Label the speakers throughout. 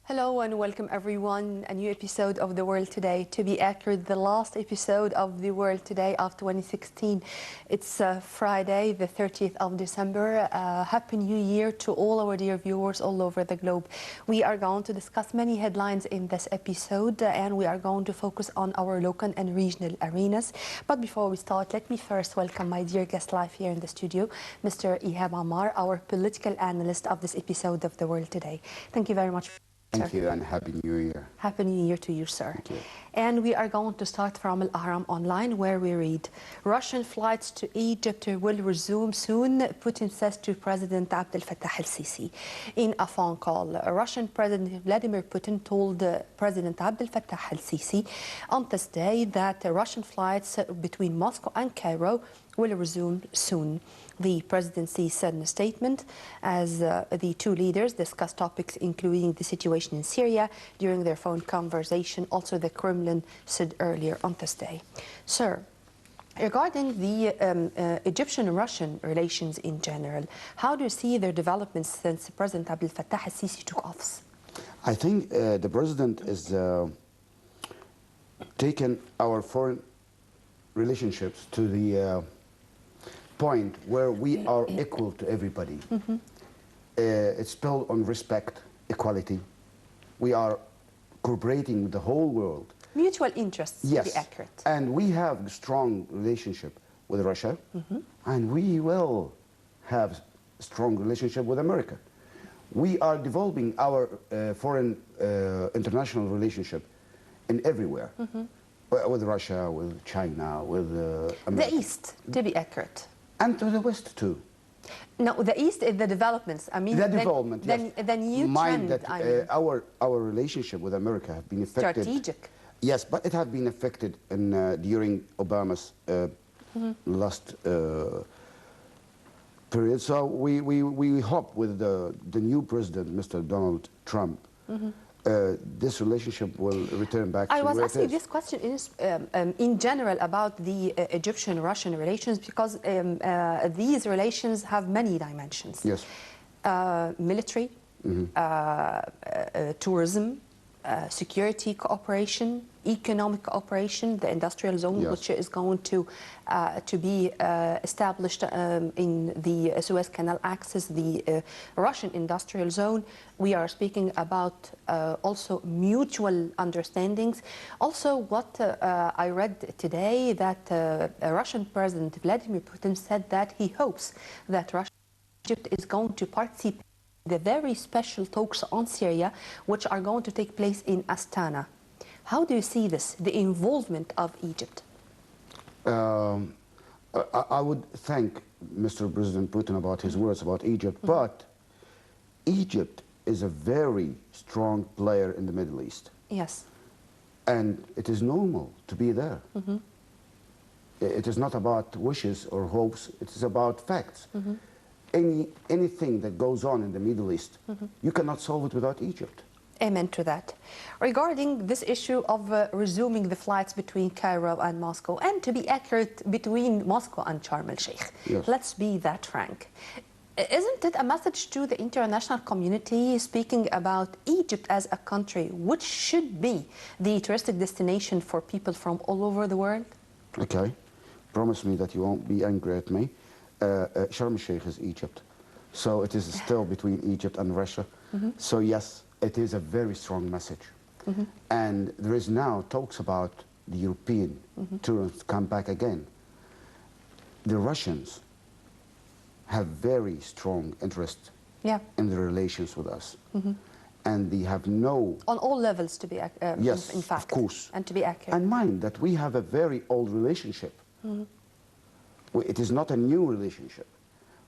Speaker 1: Hello and welcome everyone. A new episode of The World Today. To be accurate, the last episode of The World Today of 2016. It's Friday, the 30th of December. Happy New Year to all our dear viewers all over the globe. We are going to discuss many headlines in this episode and we are going to focus on our local and regional arenas. But before we start, let me first welcome my dear guest live here in the studio, Mr. Yehtm, our political analyst of this episode of The World Today. Thank you very much.
Speaker 2: Thank you and Happy New Year.
Speaker 1: Happy New Year to you, sir.
Speaker 2: Thank you.
Speaker 1: And we are going to start from Al-Ahram online, where we read, Russian flights to Egypt will resume soon, Putin says to President Abdel Fattah al-Sisi. In a phone call, Russian President Vladimir Putin told President Abdel Fattah al-Sisi on Thursday that Russian flights between Moscow and Cairo will resume soon. The presidency said in a statement as the two leaders discussed topics including the situation in Syria during their phone conversation. Also, the Kremlin said earlier on Thursday. Sir, regarding the Egyptian-Russian relations in general, how do you see their developments since President Abdel Fattah al-Sisi took office?
Speaker 2: I think the president is taken our foreign relationships to the point where we are equal to everybody. It's built on respect, equality. We are cooperating with the whole world.
Speaker 1: Mutual interests,
Speaker 2: yes,
Speaker 1: to be accurate.
Speaker 2: And we have a strong relationship with Russia, and we will have a strong relationship with America. We are developing our foreign international relationship in everywhere, with Russia, with China, with America.
Speaker 1: The East, to be accurate.
Speaker 2: And to the West too.
Speaker 1: No, the East is the developments. I mean,
Speaker 2: the development. Yes.
Speaker 1: The new
Speaker 2: mind
Speaker 1: trend.
Speaker 2: that our relationship with America have been affected.
Speaker 1: Strategic.
Speaker 2: Yes, but it has been affected in during Obama's last period. So we hope with the new president, Mr. Donald Trump, this relationship will return back to where it is.
Speaker 1: I was asking this question in general about the Egyptian-Russian relations because these relations have many dimensions.
Speaker 2: Yes.
Speaker 1: Military, tourism, security cooperation, economic cooperation, the industrial zone,
Speaker 2: yes,
Speaker 1: which is going to be established in the Suez Canal axis, the Russian industrial zone. We are speaking about also mutual understandings. Also, what I read today that Russian President Vladimir Putin said that he hopes that Egypt is going to participate in the very special talks on Syria, which are going to take place in Astana. How do you see this, the involvement of Egypt?
Speaker 2: I would thank Mr. President Putin about his words about Egypt, but Egypt is a very strong player in the Middle East.
Speaker 1: Yes.
Speaker 2: And it is normal to be there. It is not about wishes or hopes, it is about facts. Anything that goes on in the Middle East, you cannot solve it without Egypt.
Speaker 1: Amen to that. Regarding this issue of resuming the flights between Cairo and Moscow, and to be accurate, between Moscow and Sharm el-Sheikh,
Speaker 2: yes,
Speaker 1: let's be that frank. Isn't it a message to the international community speaking about Egypt as a country which should be the touristic destination for people from all over the world?
Speaker 2: Okay. Promise me that you won't be angry at me. Sharm el-Sheikh is Egypt. So it is still between Egypt and Russia. So yes, it is a very strong message. And there is now talks about the European tourists come back again. The Russians have very strong interest in the relations with us. And they have no...
Speaker 1: On all levels, to be
Speaker 2: yes,
Speaker 1: in fact.
Speaker 2: Of course.
Speaker 1: And to be accurate.
Speaker 2: And mind that we have a very old relationship. It is not a new relationship.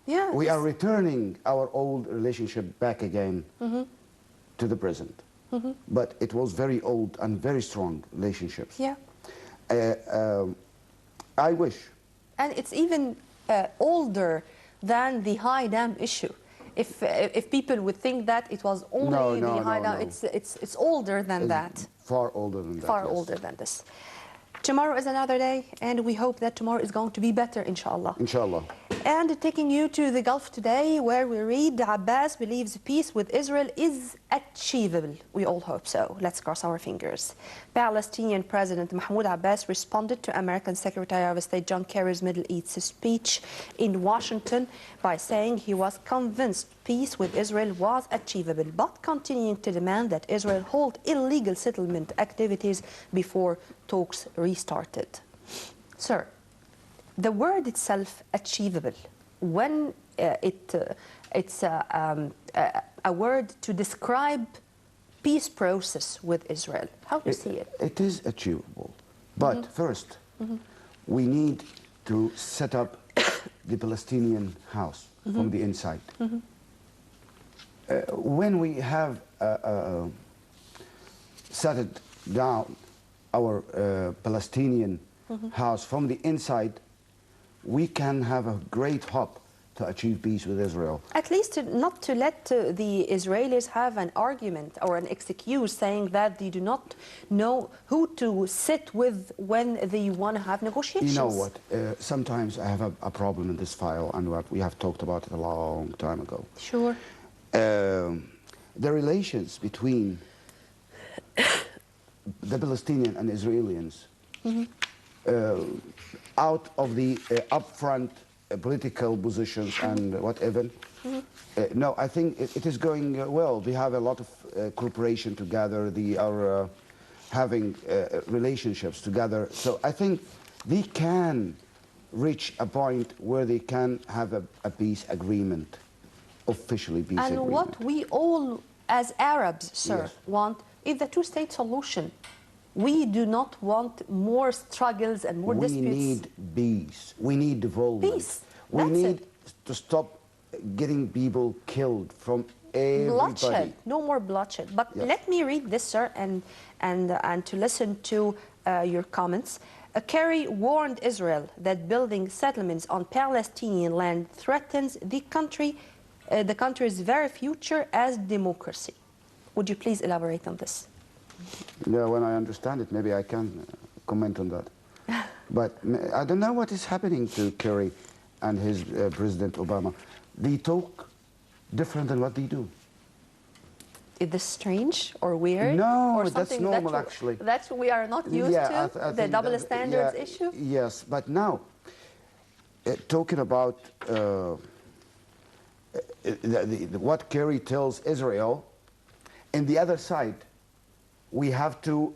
Speaker 1: Yeah,
Speaker 2: we are returning our old relationship back again to the present. But it was very old and very strong relationships.
Speaker 1: Yeah.
Speaker 2: I wish.
Speaker 1: And it's even older than the high dam issue. If people would think that it was only the high dam, it's older than that.
Speaker 2: Far older than that.
Speaker 1: Far
Speaker 2: yes,
Speaker 1: older than this. Tomorrow is another day, and we hope that tomorrow is going to be better, inshallah.
Speaker 2: Inshallah.
Speaker 1: And taking you to the Gulf today, where we read Abbas believes peace with Israel is achievable. We all hope so. Let's cross our fingers. Palestinian President Mahmoud Abbas responded to American Secretary of State John Kerry's Middle East speech in Washington by saying he was convinced peace with Israel was achievable, but continuing to demand that Israel halt illegal settlement activities before talks restarted. Sir, the word itself, achievable, when it's a word to describe peace process with Israel, how do you see it?
Speaker 2: It is achievable, but first we need to set up the Palestinian house from the inside. When we have set down our Palestinian house from the inside, we can have a great hope to achieve peace with Israel.
Speaker 1: At least not to let the Israelis have an argument or an excuse saying that they do not know who to sit with when they want to have negotiations.
Speaker 2: You know what? Sometimes I have a problem in this file, and what we have talked about it a long time ago.
Speaker 1: Sure.
Speaker 2: The relations between the Palestinian and Israelis out of the upfront political positions and whatever. No, I think it is going well. We have a lot of cooperation together. They are having relationships together. So I think they can reach a point where they can have a peace agreement, officially peace agreement.
Speaker 1: And what we all, as Arabs, sir,
Speaker 2: Yes.
Speaker 1: want is the two-state solution. We do not want more struggles and more disputes.
Speaker 2: We need peace. We need development.
Speaker 1: Peace.
Speaker 2: We
Speaker 1: That's
Speaker 2: need
Speaker 1: it.
Speaker 2: to stop getting people killed from everybody.
Speaker 1: Bloodshed, no more bloodshed. But
Speaker 2: Yes.
Speaker 1: let me read this, sir, and to listen to your comments. Kerry warned Israel that building settlements on Palestinian land threatens the country's very future as democracy. Would you please elaborate on this?
Speaker 2: Yeah, when I understand it, maybe I can comment on that. But I don't know what is happening to Kerry and his President Obama. They talk different than what they do.
Speaker 1: Is this strange or weird?
Speaker 2: No,
Speaker 1: or
Speaker 2: that's
Speaker 1: something
Speaker 2: normal,
Speaker 1: that
Speaker 2: actually.
Speaker 1: That's we are not used
Speaker 2: Yeah,
Speaker 1: to,
Speaker 2: I
Speaker 1: the
Speaker 2: think
Speaker 1: double
Speaker 2: that-
Speaker 1: standards
Speaker 2: yeah,
Speaker 1: issue?
Speaker 2: Yes, but now, talking about what Kerry tells Israel, in the other side, we have to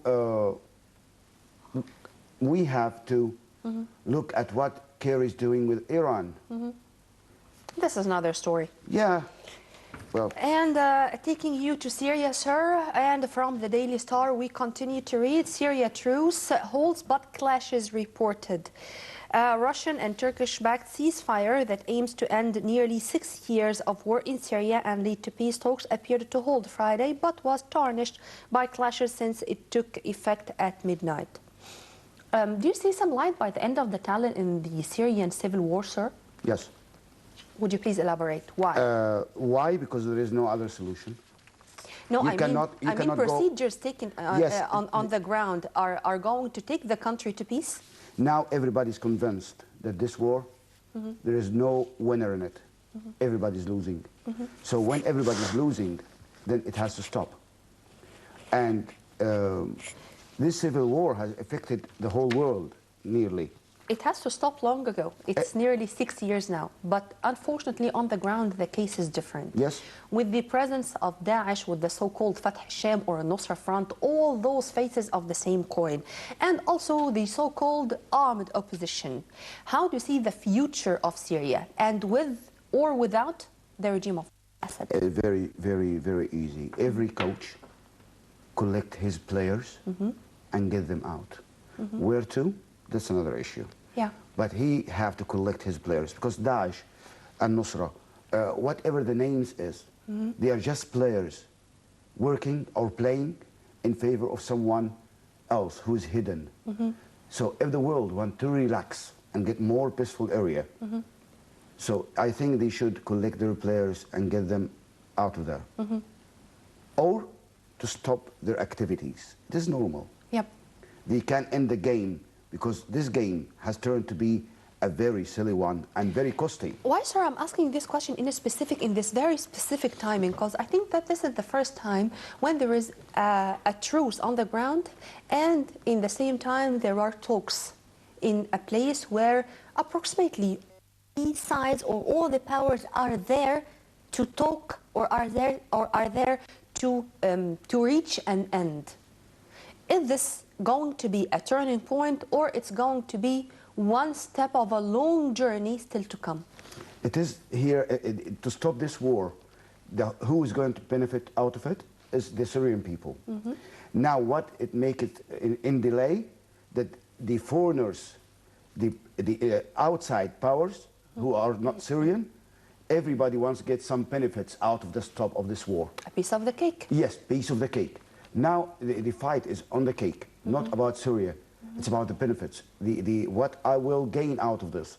Speaker 2: look at what Kerry is doing with Iran.
Speaker 1: This is another story.
Speaker 2: Yeah, well,
Speaker 1: And taking you to Syria, sir, and from the Daily Star, we continue to read Syria truce holds but clashes reported. Russian and Turkish-backed ceasefire that aims to end nearly 6 years of war in Syria and lead to peace talks appeared to hold Friday, but was tarnished by clashes since it took effect at midnight. Do you see some light by the end of the tunnel in the Syrian civil war, sir?
Speaker 2: yes.
Speaker 1: Would you please elaborate? Why?
Speaker 2: Why? Because there is no other solution.
Speaker 1: No,
Speaker 2: You
Speaker 1: I
Speaker 2: cannot go-
Speaker 1: procedures taken
Speaker 2: Yes,
Speaker 1: on the ground are going to take the country to peace?
Speaker 2: Now everybody's convinced that this war, there is no winner in it. Everybody's losing. So when everybody's losing, then it has to stop. And this civil war has affected the whole world, nearly.
Speaker 1: It has to stop long ago. It's nearly 6 years now. But unfortunately, on the ground, the case is different.
Speaker 2: Yes.
Speaker 1: With the presence of Daesh, with the so-called Fatah Sham or Nusra Front, all those faces of the same coin. And also the so-called armed opposition. How do you see the future of Syria? And with or without the regime of Assad?
Speaker 2: Very, very, very easy. Every coach collect his players and get them out. Where to? That's another issue.
Speaker 1: Yeah.
Speaker 2: But he have to collect his players because Daesh and Nusra, whatever the names is, they are just players working or playing in favor of someone else who is hidden. So if the world want to relax and get more peaceful area, so I think they should collect their players and get them out of there. Or to stop their activities. It is normal.
Speaker 1: Yep.
Speaker 2: They can end the game because this game has turned to be a very silly one and very costly.
Speaker 1: Why, sir, I'm asking this question in this very specific timing, because I think that this is the first time when there is a truce on the ground, and in the same time there are talks in a place where approximately these sides or all the powers are there to talk, or are there to reach an end. Is this going to be a turning point, or it's going to be one step of a long journey still to come?
Speaker 2: It is here to stop this war. Who is going to benefit out of it is the Syrian people. Now, what it make it in delay, that the foreigners, the outside powers who are not Syrian, everybody wants to get some benefits out of the stop of this war.
Speaker 1: A piece of the cake.
Speaker 2: Yes, piece of the cake. Now the fight is on the cake, not about Syria. It's about the benefits, what I will gain out of this.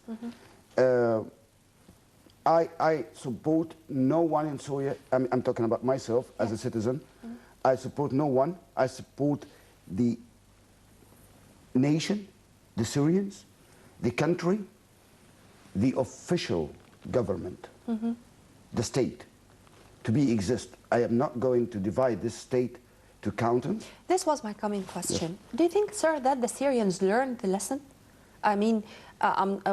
Speaker 2: I support no one in Syria. I'm talking about myself as a citizen. I support no one. I support the nation, the Syrians, the country, the official government, the state, to exist. I am not going to divide this state to counties.
Speaker 1: This was my coming question. Yes. Do you think, sir, that the Syrians learned the lesson? I mean,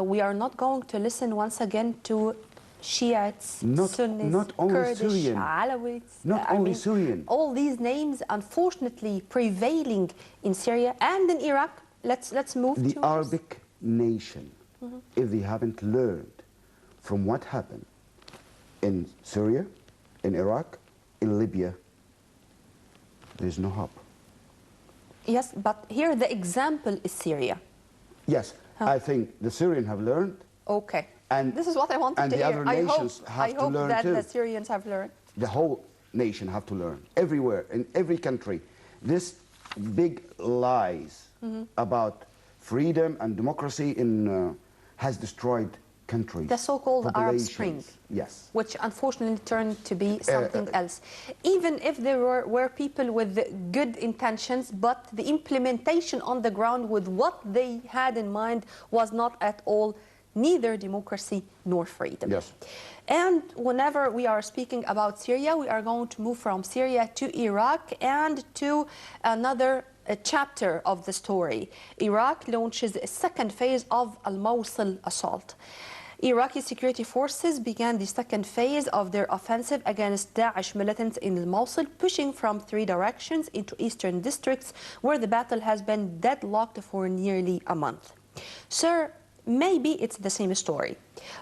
Speaker 1: we are not going to listen once again to Shiites, Sunnis,
Speaker 2: not only
Speaker 1: Kurdish,
Speaker 2: Syrian.
Speaker 1: Alawites.
Speaker 2: Not only Syrian.
Speaker 1: All these names, unfortunately, prevailing in Syria and in Iraq. Let's move to
Speaker 2: the Arabic nation. If they haven't learned from what happened in Syria, in Iraq, in Libya, there's no hope.
Speaker 1: Yes, but here the example is Syria.
Speaker 2: Yes, I think the Syrians have learned.
Speaker 1: Okay.
Speaker 2: And
Speaker 1: this is what I wanted to hear.
Speaker 2: And the other nations have to learn too.
Speaker 1: I hope that the Syrians have learned.
Speaker 2: The whole nation have to learn. Everywhere, in every country. This big lies about freedom and democracy has destroyed countries.
Speaker 1: The so-called Arab Spring.
Speaker 2: Yes.
Speaker 1: Which unfortunately turned to be something else. Even if there were people with good intentions, but the implementation on the ground with what they had in mind was not at all neither democracy nor freedom.
Speaker 2: Yes.
Speaker 1: And whenever we are speaking about Syria, we are going to move from Syria to Iraq and to another chapter of the story. Iraq launches a second phase of Al-Mosul assault. Iraqi security forces began the second phase of their offensive against Daesh militants in Mosul, pushing from 3 directions into eastern districts where the battle has been deadlocked for nearly a month. Sir, maybe it's the same story,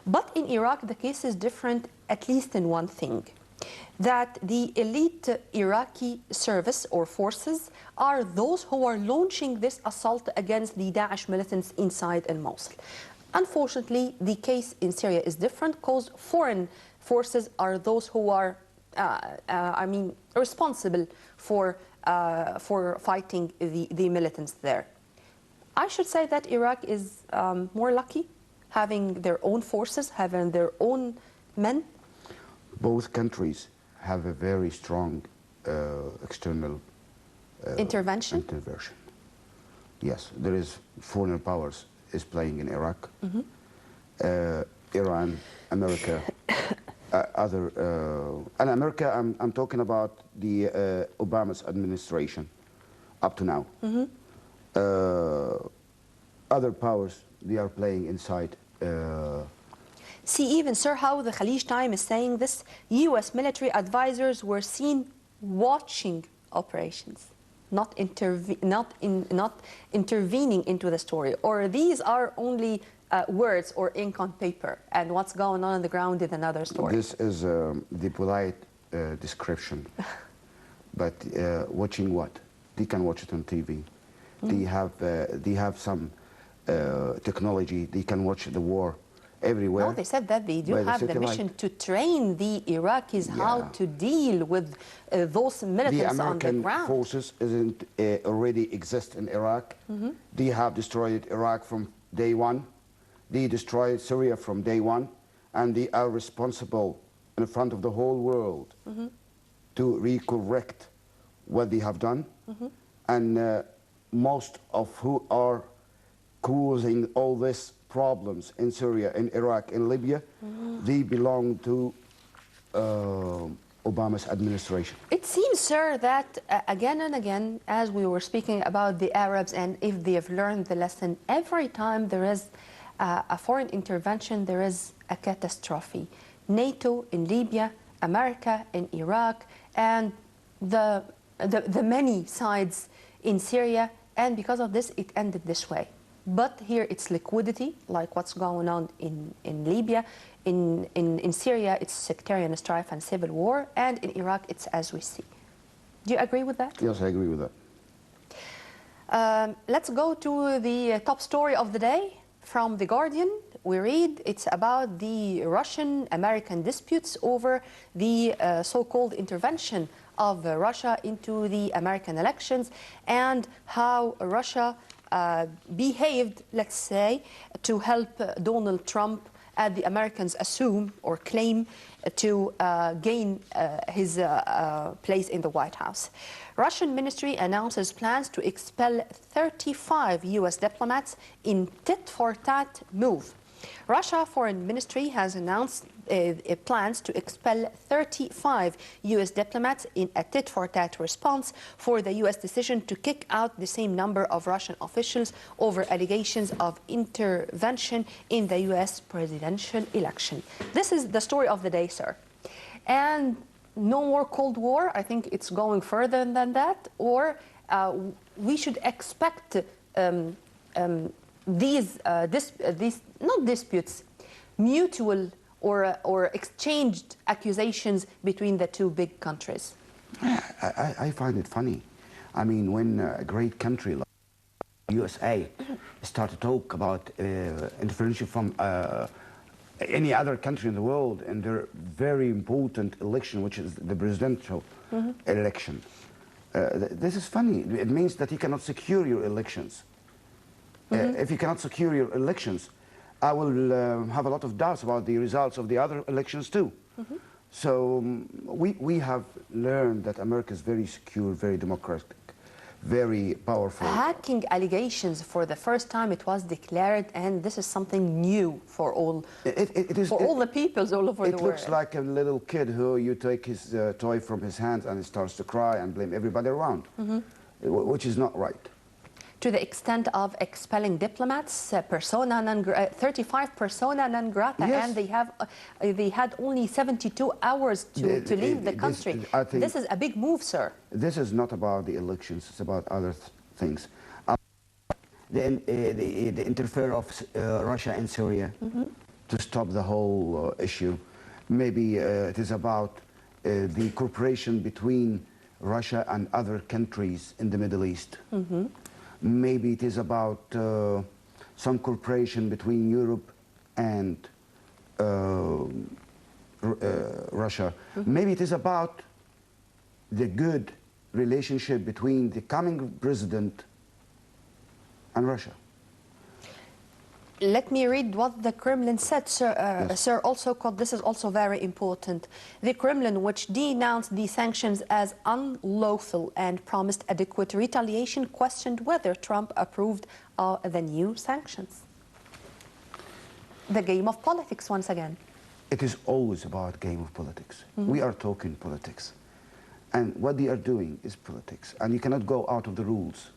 Speaker 1: but in Iraq the case is different at least in one thing, that the elite Iraqi service or forces are those who are launching this assault against the Daesh militants inside Mosul. Unfortunately, the case in Syria is different because foreign forces are those who are, responsible for fighting the militants there. I should say that Iraq is more lucky, having their own forces, having their own men.
Speaker 2: Both countries have a very strong external
Speaker 1: intervention.
Speaker 2: Yes, there is foreign powers is playing in Iraq, Iran, America, and America. I'm talking about the Obama's administration up to now. Other powers, they are playing inside.
Speaker 1: See, even, sir, how the Khalij Time is saying this, U.S. military advisors were seen watching operations, not intervening into the story. Or these are only words or ink on paper, and what's going on the ground is another story.
Speaker 2: This is the polite description. But watching what? They can watch it on TV. They have some technology. They can watch the war everywhere.
Speaker 1: No, they said that they do have the mission to train the Iraqis how to deal with those militants on the ground.
Speaker 2: The American forces already exist in Iraq. They have destroyed Iraq from day one. They destroyed Syria from day one. And they are responsible in front of the whole world to recorrect what they have done. And most of who are causing all this problems in Syria, in Iraq, in Libya, they belong to Obama's administration.
Speaker 1: It seems, sir, that again and again, as we were speaking about the Arabs and if they have learned the lesson, every time there is a foreign intervention, there is a catastrophe. NATO in Libya, America in Iraq, and the many sides in Syria, and because of this, it ended this way. But here it's liquidity, like what's going on in Libya. In Syria, it's sectarian strife and civil war, and in Iraq, it's as we see. Do you agree with that?
Speaker 2: Yes, I agree with
Speaker 1: that. Let's go to the top story of the day from The Guardian. We read it's about the Russian-American disputes over the so-called intervention of Russia into the American elections and how Russia behaved, let's say, to help Donald Trump, as the Americans assume or claim, to gain his place in the White House. Russian ministry announces plans to expel 35 U.S. diplomats in tit-for-tat move. Russia Foreign Ministry has announced plans to expel 35 U.S. diplomats in a tit-for-tat response for the U.S. decision to kick out the same number of Russian officials over allegations of intervention in the U.S. presidential election. This is the story of the day, sir. And no more Cold War. I think it's going further than that. Or we should expect these not disputes, mutual or exchanged accusations between the two big countries.
Speaker 2: I find it funny. I mean, when a great country like USA start to talk about interference from any other country in the world in their very important election, which is the presidential election, this is funny. It means that you cannot secure your elections. If you cannot secure your elections, I will have a lot of doubts about the results of the other elections too. So we have learned that America is very secure, very democratic, very powerful.
Speaker 1: Hacking allegations, for the first time it was declared, and this is something new for all all the peoples all over the world.
Speaker 2: It looks like a little kid who you take his toy from his hands and he starts to cry and blame everybody around, which is not right.
Speaker 1: To the extent of expelling diplomats, 35 persona non grata,
Speaker 2: yes.
Speaker 1: And they had only 72 hours to leave the country. This is a big move, sir.
Speaker 2: This is not about the elections; it's about other things. The interfere of Russia and Syria to stop the whole issue. Maybe it is about the cooperation between Russia and other countries in the Middle East. Maybe it is about some cooperation between Europe and Russia. Maybe it is about the good relationship between the coming president and Russia.
Speaker 1: Let me read what the Kremlin said, sir.
Speaker 2: Yes.
Speaker 1: Sir, also, this is also very important. The Kremlin, which denounced the sanctions as unlawful and promised adequate retaliation, questioned whether Trump approved the new sanctions. The game of politics once again.
Speaker 2: It is always about game of politics. We are talking politics. And what they are doing is politics. And you cannot go out of the rules.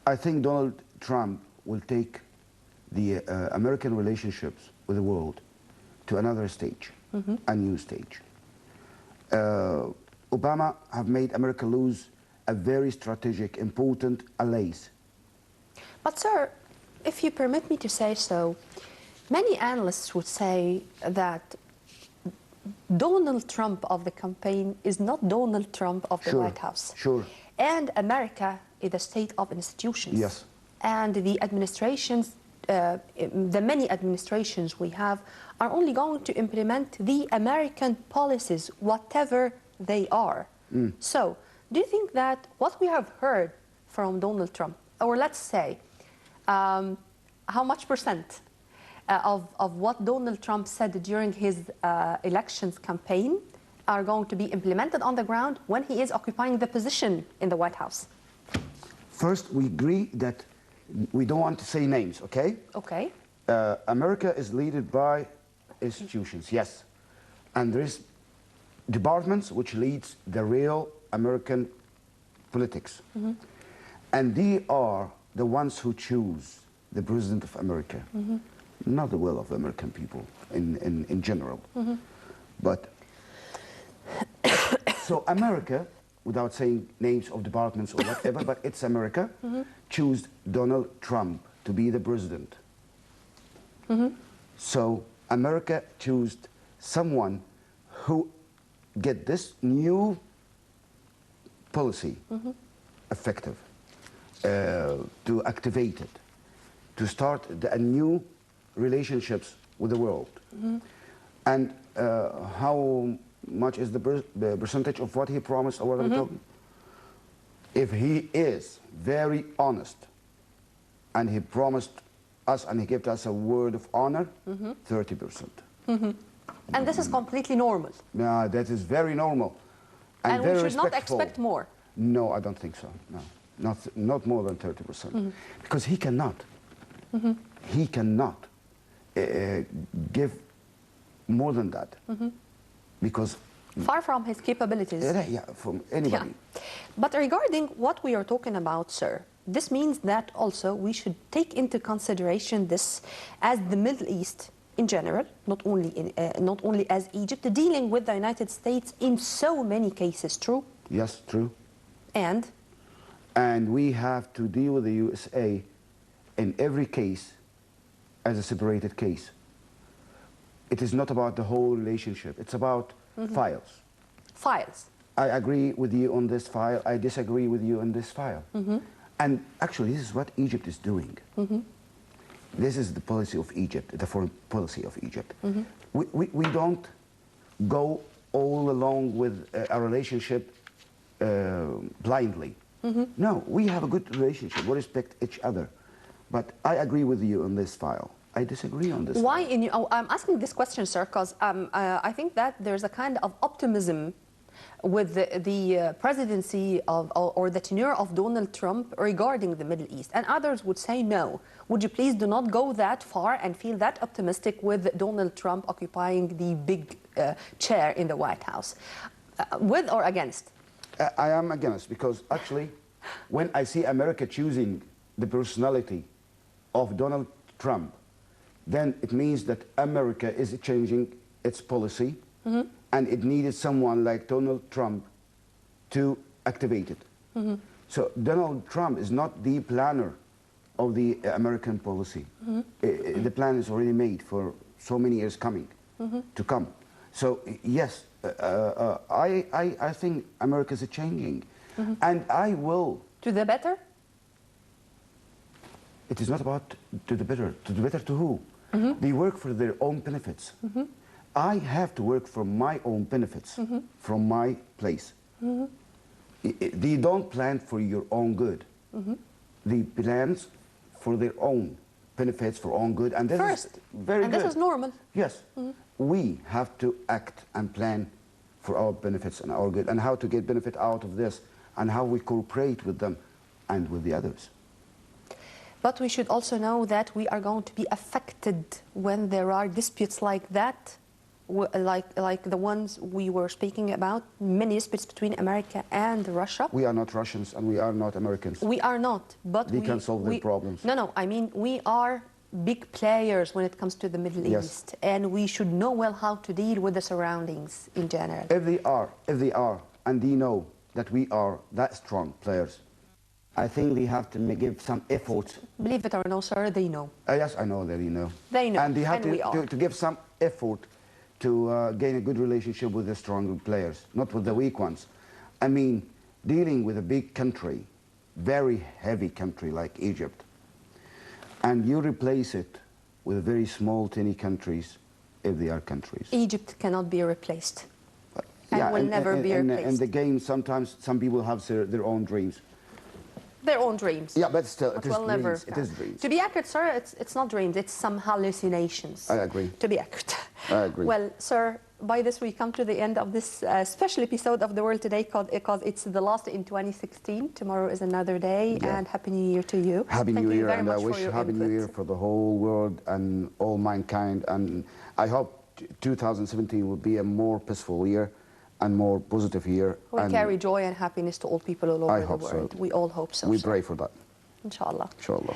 Speaker 2: I think Donald Trump will take the American relationships with the world to another stage, a new stage. Obama have made America lose a very strategic, important allies.
Speaker 1: But sir, if you permit me to say so, many analysts would say that Donald Trump of the campaign is not Donald Trump of the White House.
Speaker 2: Sure.
Speaker 1: And America is a state of institutions.
Speaker 2: Yes.
Speaker 1: And the administrations, the many administrations we have, are only going to implement the American policies, whatever they are. So, do you think that what we have heard from Donald Trump, or let's say, how much percent of what Donald Trump said during his elections campaign are going to be implemented on the ground when he is occupying the position in the White House?
Speaker 2: First, we agree that We don't want to say names, okay?
Speaker 1: Okay.
Speaker 2: America is led by institutions, yes. And there is departments which leads the real American politics. And they are the ones who choose the president of America, not the will of the American people in general. But so America, without saying names of departments or whatever, but it's America, choose Donald Trump to be the president. So America chose someone who get this new policy effective, to activate it, to start a new relationships with the world. And how much is the percentage of what he promised or what I'm talking? If he is very honest and he promised us and he gave us a word of honor, 30%.
Speaker 1: And this is completely normal.
Speaker 2: Yeah, that is very normal.
Speaker 1: And
Speaker 2: very
Speaker 1: we should not
Speaker 2: respectful.
Speaker 1: expect more.
Speaker 2: No, I don't think so. No, not more than 30%, because he cannot. He cannot give more than that, because
Speaker 1: far from his capabilities.
Speaker 2: Yeah, from anybody.
Speaker 1: Yeah. But regarding what we are talking about, sir, this means that also we should take into consideration this as the Middle East in general, not only as Egypt, dealing with the United States in so many cases, true?
Speaker 2: Yes, true.
Speaker 1: And
Speaker 2: we have to deal with the USA in every case as a separated case. It is not about the whole relationship. It's about files.
Speaker 1: Files.
Speaker 2: I agree with you on this file. I disagree with you on this file. And actually, this is what Egypt is doing. This is the policy of Egypt, the foreign policy of Egypt. We don't go all along with a relationship blindly. No, we have a good relationship. We respect each other. But I agree with you on this file. I disagree on this.
Speaker 1: Why? I'm asking this question, sir, because I think that there's a kind of optimism with the presidency of, or the tenure of Donald Trump regarding the Middle East. And others would say no. Would you please do not go that far and feel that optimistic with Donald Trump occupying the big chair in the White House? With or against?
Speaker 2: I am against, because actually, when I see America choosing the personality of Donald Trump, then it means that America is changing its policy, and it needed someone like Donald Trump to activate it. So Donald Trump is not the planner of the American policy. The plan is already made for so many years to come. So yes, I think America is changing, and I will.
Speaker 1: To the better?
Speaker 2: It is not about to the better. To the better to who? They work for their own benefits. I have to work for my own benefits, from my place. They don't plan for your own good. They plan for their own benefits, for own good, and this is very good.
Speaker 1: And this is normal.
Speaker 2: Yes. We have to act and plan for our benefits and our good, and how to get benefit out of this, and how we cooperate with them and with the others.
Speaker 1: But we should also know that we are going to be affected when there are disputes like that, like the ones we were speaking about, many disputes between America and Russia.
Speaker 2: We are not Russians and we are not Americans.
Speaker 1: We are not, but
Speaker 2: we can solve their problems.
Speaker 1: No, I mean, we are big players when it comes to the Middle East, and we should know well how to deal with the surroundings in general.
Speaker 2: If they are, and they know that we are that strong players, I think they have to give some effort.
Speaker 1: Believe it or no, sir, they know.
Speaker 2: Yes, I know that they know.
Speaker 1: They know,
Speaker 2: and they have
Speaker 1: and
Speaker 2: to give some effort to gain a good relationship with the stronger players, not with the weak ones. I mean, dealing with a big country, very heavy country like Egypt, and you replace it with very small, tiny countries, if they are countries.
Speaker 1: Egypt cannot be replaced, and will never be replaced.
Speaker 2: In the game, sometimes some people have their own dreams.
Speaker 1: Their own dreams.
Speaker 2: Yeah, but still, it is dreams.
Speaker 1: Never,
Speaker 2: it is dreams.
Speaker 1: To be accurate, sir, it's not dreams, it's some hallucinations.
Speaker 2: I agree.
Speaker 1: To be accurate.
Speaker 2: I agree.
Speaker 1: Well, sir, by this we come to the end of this special episode of The World Today because it's the last in 2016. Tomorrow is another day, and Happy New Year to you.
Speaker 2: Happy New Year, and I wish Happy New Year for the whole world and all mankind. And I hope 2017 will be a more peaceful year and more positive year.
Speaker 1: We carry joy and happiness to all people all over the world.
Speaker 2: So.
Speaker 1: We all hope so.
Speaker 2: We pray for that.
Speaker 1: Inshallah.
Speaker 2: Inshallah.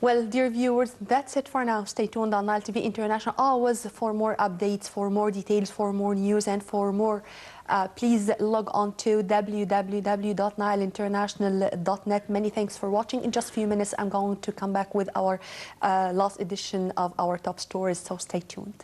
Speaker 1: Well, dear viewers, that's it for now. Stay tuned on Nile TV International always for more updates, for more details, for more news, and for more. Please log on to www.nileinternational.net. Many thanks for watching. In just a few minutes, I'm going to come back with our last edition of our top stories, so stay tuned.